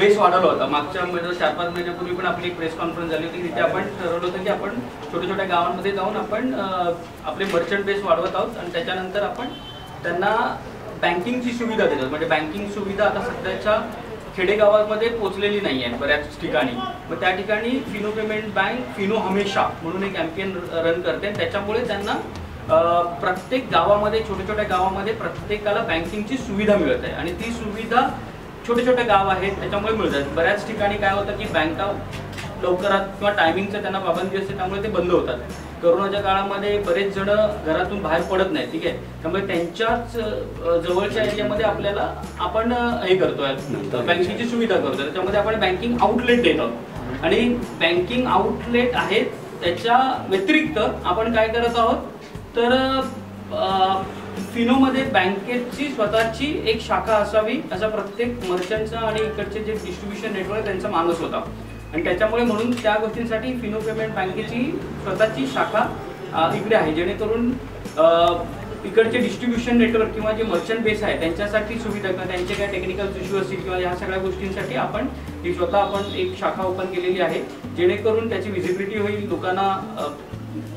Base वाढवला होता. मागच्या 4-5 महिन्यापूर्वी पण आपली एक प्रेस कॉन्फरन्स झाली होती. तिथे आपण ठरवलं होतं की आपण छोट्या छोट्या गावांमध्ये जाऊन आपण आपले मर्चंट बेस वाढवत आहोत आणि त्याच्यानंतर आपण त्यांना बँकिंगची सुविधा देतात. म्हणजे बँकिंग सुविधा आता सध्याच्या खेडेगावांमध्ये पोहोचलेली नाही आहे बऱ्याच ठिकाणी. मग त्या ठिकाणी फिनो पेमेंट बँक फिनो हमेशा म्हणून एक कॅम्पेन रन करते. त्याच्यामुळे त्यांना प्रत्येक गावामध्ये छोट्या छोट्या गावामध्ये प्रत्येकाला बँकिंगची सुविधा मिळत आहे आणि ती सुविधा छोटे छोटे गाव आहेत त्याच्यामुळे मिळतात. बऱ्याच ठिकाणी काय होतं की बँका लवकरात किंवा टायमिंगचं त्यांना पाबंदी असते त्यामुळे ते बंद होतात. कोरोनाच्या काळामध्ये बरेच जण घरातून बाहेर पडत नाहीत. ठीक आहे, त्यामुळे त्यांच्याच जवळच्या एरियामध्ये आपल्याला आपण हे करतोय बँकिंगची सुविधा करतोय. त्याच्यामध्ये आपण बँकिंग आउटलेट देत आहोत आणि बँकिंग आउटलेट आहेत त्याच्या व्यतिरिक्त आपण काय करत आहोत तर फिनोमध्ये बँकेची स्वतःची एक शाखा असावी असा प्रत्येक मर्चंटचा आणि इकडचे जे डिस्ट्रीब्युशन नेटवर्क त्यांचा मानस होता आणि त्याच्यामुळे म्हणून त्या गोष्टींसाठी फिनो पेमेंट बँकेची स्वतःची शाखा इकडे आहे जेणेकरून इकडचे डिस्ट्रीब्युशन नेटवर्क किंवा जे मर्चंट बेस आहे त्यांच्यासाठी सुविधा किंवा त्यांचे काय टेक्निकल इश्यू असतील किंवा ह्या सगळ्या गोष्टींसाठी आपण ती स्वतः आपण एक शाखा ओपन केलेली आहे जेणेकरून त्याची विजिबिलिटी होईल, लोकांना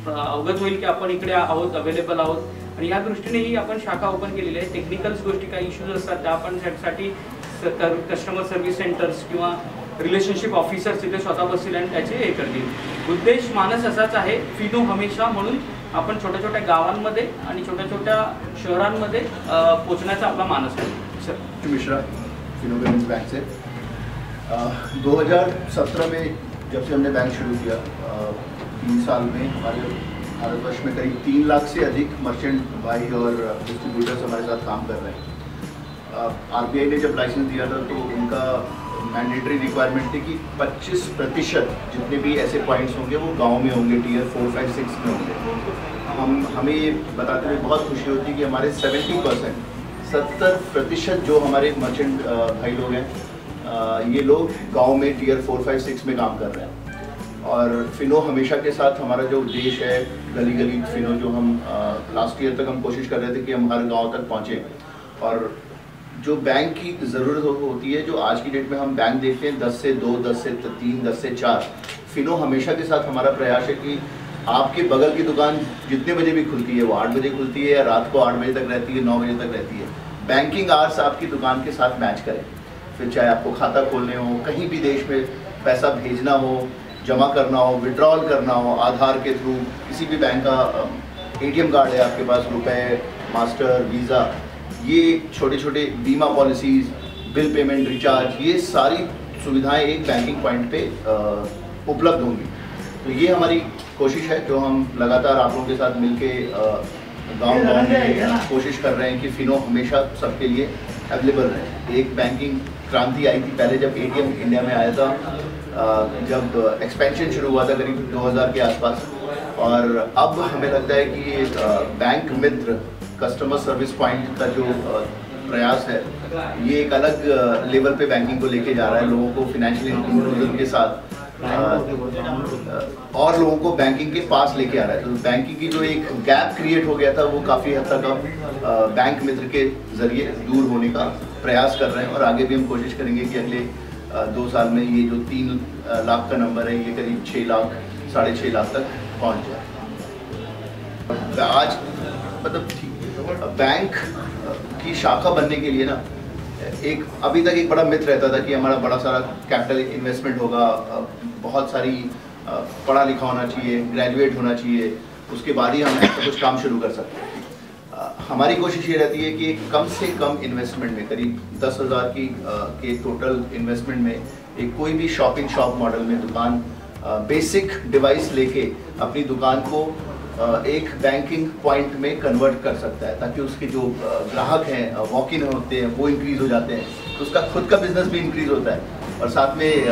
अवगत होईल की आपण इकडे आहोत, अवेलेबल आहोत आणि या दृष्टीनेही आपण शाखा ओपन केलेली आहे. टेक्निकल्स गोष्टी काही इश्यूज असतात त्या आपण त्यासाठी कस्टमर सर्व्हिस सेंटर्स किंवा रिलेशनशिप ऑफिसर्स तिथे स्वतः बसतील आणि त्याचे हे करतील. उद्देश मानस असाच आहे फिनो हमेशा म्हणून आपण छोट्या छोट्या गावांमध्ये आणि छोट्या छोट्या शहरांमध्ये पोहोचण्याचा आपला मानस आहे. Sir Mishra Fino payments bank से 2017 में जब से हमने बैंक शुरू किया 3 साल में हमारे भारतवर्ष में करीब 3 लाख से अधिक मर्चेंट भाई और डिस्ट्रीब्यूटर्स हमारे साथ काम कर रहे हैं. आरबीआई ने जब लाइसेंस दिया था तो उनका मैंडेटरी रिक्वायरमेंट थी कि 25% जितने भी ऐसे पॉइंट्स होंगे वो गांव में होंगे, टीयर 4, 5, 6 में होंगे. हमें ये बताते हुए बहुत खुशी होती है कि हमारे 70% जो हमारे मर्चेंट भाई लोग हैं ये लोग गांव में टीयर 4, 5, 6 में काम कर रहे हैं. और फिनो हमेशा के साथ हमारा जो उद्देश्य है गली गली फिनो जो हम लास्ट ईयर तक हम कोशिश कर रहे थे कि हम हर गांव तक पहुँचे और जो बैंक की ज़रूरत होती है, जो आज की डेट में हम बैंक देखते हैं 10 से 2, 10 से 3, 10 से 4, फिनो हमेशा के साथ हमारा प्रयास है कि आपके बगल की दुकान जितने बजे भी खुलती है वो 8 बजे खुलती है या रात को 8 बजे तक रहती है, 9 बजे तक रहती है. बैंकिंग आवर्स आपकी दुकान के साथ मैच करें. फिर चाहे आपको खाता खोलने हो, कहीं भी देश में पैसा भेजना हो, जमा करना हो, विड्रॉल करना हो, आधार के थ्रू किसी भी बैंक का ATM कार्ड है आपके पास, रुपए, मास्टर, वीज़ा, ये छोटे छोटे बीमा पॉलिसीज़, बिल पेमेंट, रिचार्ज, ये सारी सुविधाएं एक बैंकिंग पॉइंट पे उपलब्ध होंगी. तो ये हमारी कोशिश है जो हम लगातार आप लोगों के साथ मिलके गाँव में कोशिश कर रहे हैं कि फिनो हमेशा सबके लिए अवेलेबल रहे. एक बैंकिंग क्रांति आई थी पहले जब ATM इंडिया में आया था, जब एक्सपेंशन शुरू हुआ था करीब 2000 के आसपास, और अब हमें लगता है कि बैंक मित्र कस्टमर सर्विस पॉइंट का जो प्रयास है ये एक अलग लेवल पे बैंकिंग को लेके जा रहा है. लोगों को फाइनेंशियल इंक्लूजन के साथ और लोगों को बैंकिंग के पास लेके आ रहा है. तो बैंकिंग की जो एक गैप क्रिएट हो गया था वो काफ़ी हद तक अब बैंक मित्र के ज़रिए दूर होने का प्रयास कर रहे हैं और आगे भी हम कोशिश करेंगे कि अगले 2 साल में ये जो 3 लाख का नंबर है ये करीब 6 लाख, 6.5 लाख तक पहुंच जाए. आज मतलब बैंक की शाखा बनने के लिए ना एक अभी तक एक बड़ा मिथ रहता था कि हमारा बड़ा सारा कैपिटल इन्वेस्टमेंट होगा, बहुत सारी पढ़ा लिखा होना चाहिए, ग्रेजुएट होना चाहिए, उसके बाद ही हम ऐसा कुछ काम शुरू कर सकते हैं. हमारी कोशिश ये रहती है कि कम से कम इन्वेस्टमेंट में करीब 10,000 के टोटल इन्वेस्टमेंट में एक कोई भी शॉपिंग शॉप मॉडल में दुकान बेसिक डिवाइस लेके अपनी दुकान को एक बैंकिंग पॉइंट में कन्वर्ट कर सकता है ताकि उसके जो ग्राहक हैं वॉक इन होते हैं वो इंक्रीज़ हो जाते हैं, तो उसका खुद का बिजनेस भी इंक्रीज़ होता है और साथ में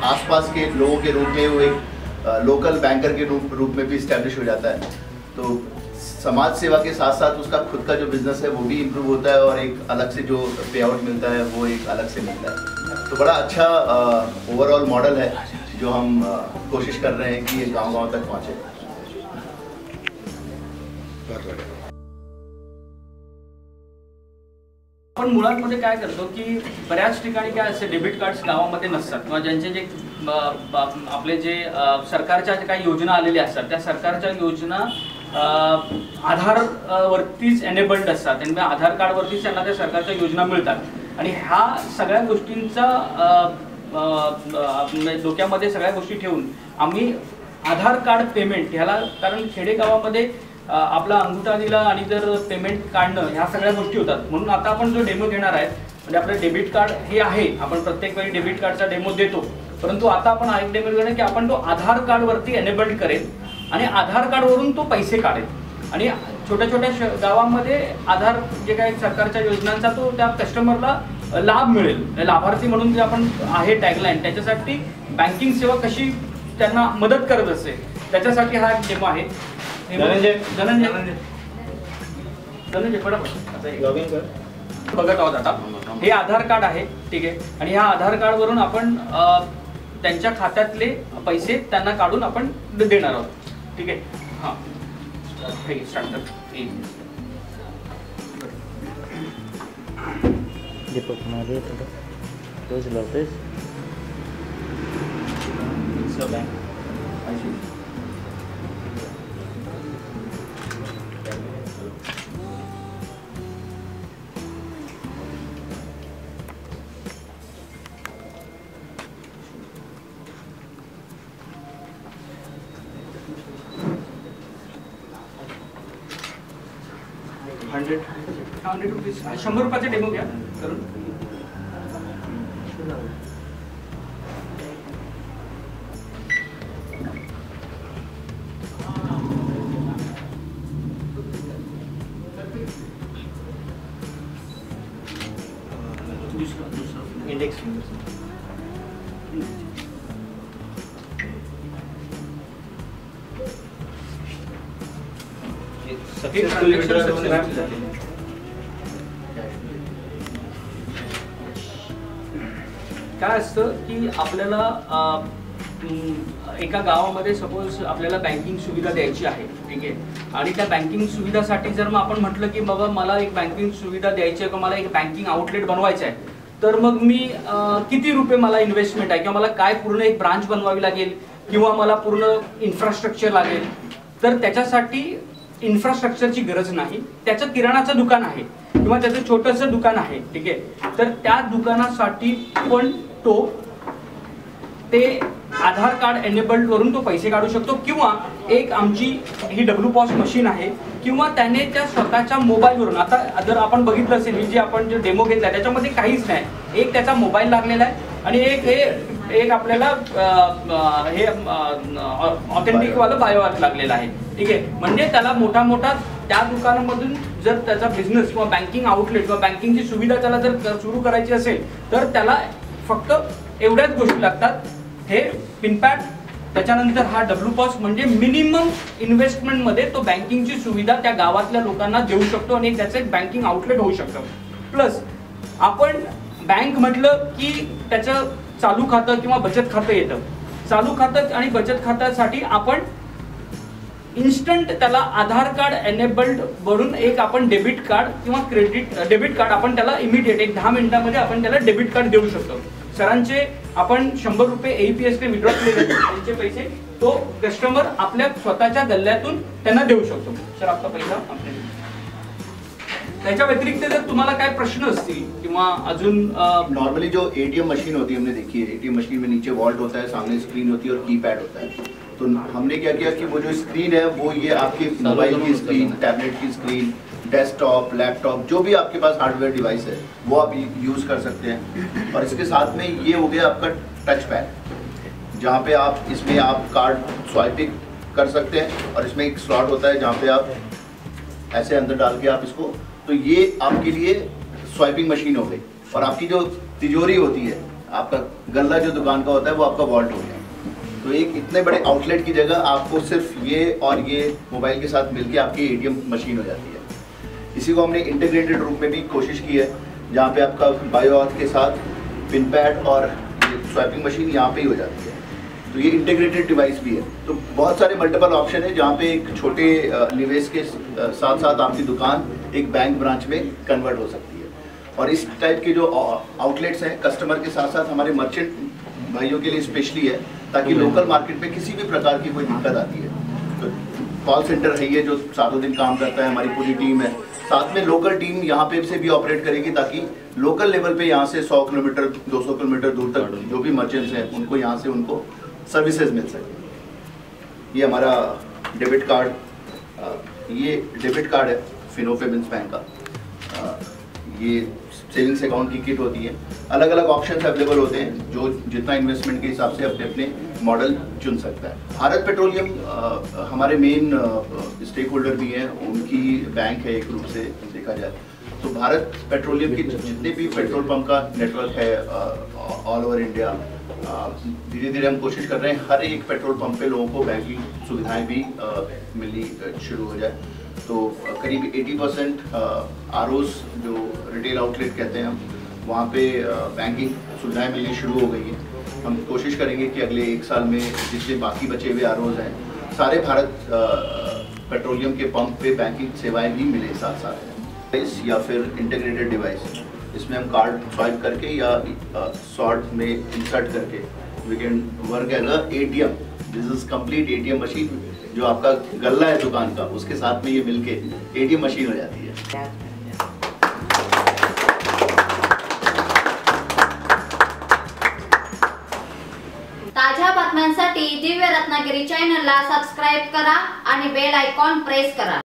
आसपास के लोगों के रूप में वो एक लोकल बैंकर के रूप में भी इस्टेब्लिश हो जाता है. तो समाज सेवा के साथ साथ उसका खुद का जो बिज़नेस है वो भी इम्प्रूव होता है और एक अलग से जो पे आउट मिलता है वो एक अलग से मिलता है. तो बड़ा अच्छा ओवरऑल मॉडल है जो हम कोशिश कर रहे हैं कि ये गाँव-गाँव तक पहुँचे. आपण मुळात काय करतो की बऱ्याच ठिकाणी काय असते, डेबिट कार्ड्स गावामध्ये नसतात किंवा ज्यांचे जे आपले जे सरकारच्या काही योजना आलेल्या असतात त्या सरकारच्या योजना आधार वरतीच एनेबल्ड असतात आणि आधार कार्डवरतीच त्यांना त्या सरकारच्या योजना मिळतात आणि ह्या सगळ्या गोष्टींचा डोक्यामध्ये सगळ्या गोष्टी ठेवून आम्ही आधार कार्ड पेमेंट ह्याला, कारण खेडेगावामध्ये आपला अंगठा दिला आणि जर पेमेंट काढणं ह्या सगळ्या गोष्टी होतात, म्हणून आता आपण जो डेमो घेणार आहे म्हणजे आपलं डेबिट कार्ड हे आहे, आपण प्रत्येक वेळी डेबिट कार्डचा डेमो देतो, परंतु आता आपण एक डेमो घेणार की आपण तो आधार कार्डवरती एनेबल्ड करेल आणि आधार कार्डवरून तो पैसे काढेल आणि छोट्या छोट्या गावांमध्ये आधार जे काही सरकारच्या योजनांचा तो त्या कस्टमरला लाभ मिळेल, लाभार्थी म्हणून जे आपण आहे टॅगलाईन, त्याच्यासाठी बँकिंग सेवा कशी त्यांना मदत करत असते त्याच्यासाठी हा एक डेमो आहे. धनंजय बघत आहोत आता. हे आधार कार्ड आहे, ठीक आहे, आणि ह्या आधार कार्डवरून आपण त्यांच्या खात्यातले पैसे त्यांना काढून आपण देणार आहोत, ठीक आहे. हां स्टार्ट कर. दीपक मारे रोज लावतेस ₹100 ₹100 डेमो घ्या करून. इंडेक्स काय असतं की आपल्याला एका गावामध्ये सपोज आपल्याला बँकिंग सुविधा द्यायची आहे, ठीक आहे, आणि त्या बँकिंग सुविधासाठी जर मग आपण म्हटलं की बाबा मला एक बँकिंग सुविधा द्यायची आहे किंवा मला एक बँकिंग आउटलेट बनवायचं आहे, तर मग मी किती रुपये मला इन्व्हेस्टमेंट आहे किंवा मला काय पूर्ण एक ब्रांच बनवावी लागेल किंवा मला पूर्ण इन्फ्रास्ट्रक्चर लागेल, तर त्याच्यासाठी इन्फ्रास्ट्रक्चरची गरज नाही. त्याचं किराणाचं दुकान आहे किंवा त्याचं छोटंसं दुकान आहे, ठीक आहे, तर त्या दुकानासाठी पण तो ते आधार कार्ड एनेबल्ड वरून तो पैसे काढू शकतो किंवा एक आमची ही WPOS मशीन आहे किंवा त्याने त्या स्वतःच्या मोबाईलवरून, आता जर आपण बघितलं असेल ही जी आपण जो डेमो घेतला त्याच्यामध्ये काहीच नाही, एक त्याचा मोबाईल लागलेला आहे आणि एक आपल्याला हे ऑथेंटिक वाला बायोआर्क लागलेला आहे, ठीक आहे. म्हणजे त्याला मोठा त्या दुकानामधून जर त्याचा बिझनेस किंवा बँकिंग आउटलेट किंवा बँकिंगची सुविधा त्याला जर सुरू करायची असेल तर त्याला फक्त एवढ्याच गोष्टी लागतात, हे पिनपॅड, त्याच्यानंतर हा WPOS, म्हणजे मिनिमम इन्व्हेस्टमेंटमध्ये तो बँकिंगची सुविधा त्या गावातल्या लोकांना देऊ शकतो आणि त्याचं एक बँकिंग आउटलेट होऊ शकतं. प्लस आपण बँक म्हटलं की त्याचं चालू खातं किंवा बचत खातं येतं. चालू खातं आणि बचत खात्यासाठी आपण इन्स्टंट त्याला आधार कार्ड एनेबल्ड वरून एक आपण डेबिट कार्ड किंवा डेबिट कार्ड आपण त्याला इमिडिएट एक 10 मिनिटांमध्ये आपण त्याला डेबिट कार्ड देऊ शकतो. सरांचे आपण ₹100 AEPS ने विड्रॉ केले त्यांचे पैसे तो कस्टमर आपल्या स्वतःच्या गल्ल्यातून त्यांना देऊ शकतो. सर आपका पैसा आपने. त्याच्या व्यतिरिक्त जर तुम्हाला काय प्रश्न असतील किंवा अजून नॉर्मली जो ATM मशीन होती है हमने देखी है, ATM मशीन में नीचे वॉल्ट होता है, सामने स्क्रीन होती है और कीपैड होता है. तो हमने क्या किया कि वो जो स्क्रीन है वो ये आपकी मोबाइल की स्क्रीन, टैबलेट की स्क्रीन, डेस्कटॉप, लैपटॉप, जो भी आपके पास हार्डवेयर डिवाइस है वो आप यूज़ कर सकते हैं. और इसके साथ में ये हो गया आपका टच पैड, जहाँ पे आप इसमें आप कार्ड स्वाइपिंग कर सकते हैं और इसमें एक स्लॉट होता है जहाँ पे आप ऐसे अंदर डाल के आप इसको, तो ये आपके लिए स्वाइपिंग मशीन हो गई. और आपकी जो तिजोरी होती है, आपका गल्ला जो दुकान का होता है वो आपका वॉल्ट हो गया. तो एक इतने बड़े आउटलेट की जगह आपको सिर्फ ये और ये मोबाइल के साथ मिलके आपकी ATM मशीन हो जाती है. इसी को हमने इंटीग्रेटेड रूप में भी कोशिश की है, जहाँ पे आपका बायोआर्क के साथ पिन पैड और ये स्वाइपिंग मशीन यहाँ पे ही हो जाती है. तो ये इंटीग्रेटेड डिवाइस भी है. तो बहुत सारे मल्टीपल ऑप्शन है जहाँ पे एक छोटे निवेश के साथ साथ आपकी दुकान एक बैंक ब्रांच में कन्वर्ट हो सकती है. और इस टाइप के जो आउटलेट्स हैं कस्टमर के साथ साथ हमारे मर्चेंट भाइयों के लिए स्पेशली है, ताकि लोकल मार्केट में किसी भी प्रकार की कोई दिक्कत आती है तो कॉल सेंटर है ये जो सातों दिन काम करता है, हमारी पूरी टीम है, साथ में लोकल टीम यहाँ पे से भी ऑपरेट करेगी ताकि लोकल लेवल पे यहाँ से 100 किलोमीटर 200 किलोमीटर दूर तक जो भी मर्चेंट्स हैं उनको यहाँ से उनको सर्विसेज मिल सके। ये हमारा डेबिट कार्ड, ये डेबिट कार्ड है फिनो पेमेंट्स बैंक का। ये सेविंग्स अकाउंट की किट होती है, अलग अलग ऑप्शंस अवेलेबल होते हैं, जो जितना इन्वेस्टमेंट के हिसाब से अपने अपने मॉडल चुन सकता है। भारत पेट्रोलियम हमारे मेन स्टेक होल्डर भी हैं, उनकी बैंक है एक रूप से देखा जाए तो। भारत पेट्रोलियम की जितने भी पेट्रोल पंप का नेटवर्क है ऑल ओवर इंडिया, धीरे धीरे हम कोशिश कर रहे हैं हर एक पेट्रोल पंप पे लोगों को बैंकिंग सुविधाएं भी मिलनी शुरू हो जाए। तो करीब 80% आरओस जो रिटेल आउटलेट कहते हैं हम, वहाँ पे बैंकिंग सुविधाएं मिलनी शुरू हो गई हैं। हम कोशिश करेंगे कि अगले 1 साल में जितने बाकी बचे हुए आरओस हैं सारे भारत पेट्रोलियम के पंप पे बैंकिंग सेवाएं भी मिले साथ साथ। या फिर इंटीग्रेटेड डिवाइस, इसमें हम कार्ड स्वाइप करके या सॉर्ट में इंसर्ट करके we can work as a ATM। This is complete ATM machine. जो आपका गल्ला है दुकान का, उसके साथ में ये मिलके ATM मशीन हो जाती है। ताज्या बातम्यांसाठी दिव्य रत्नागिरी चॅनलला सबस्क्राईब करा आणि बेल आयकॉन प्रेस करा।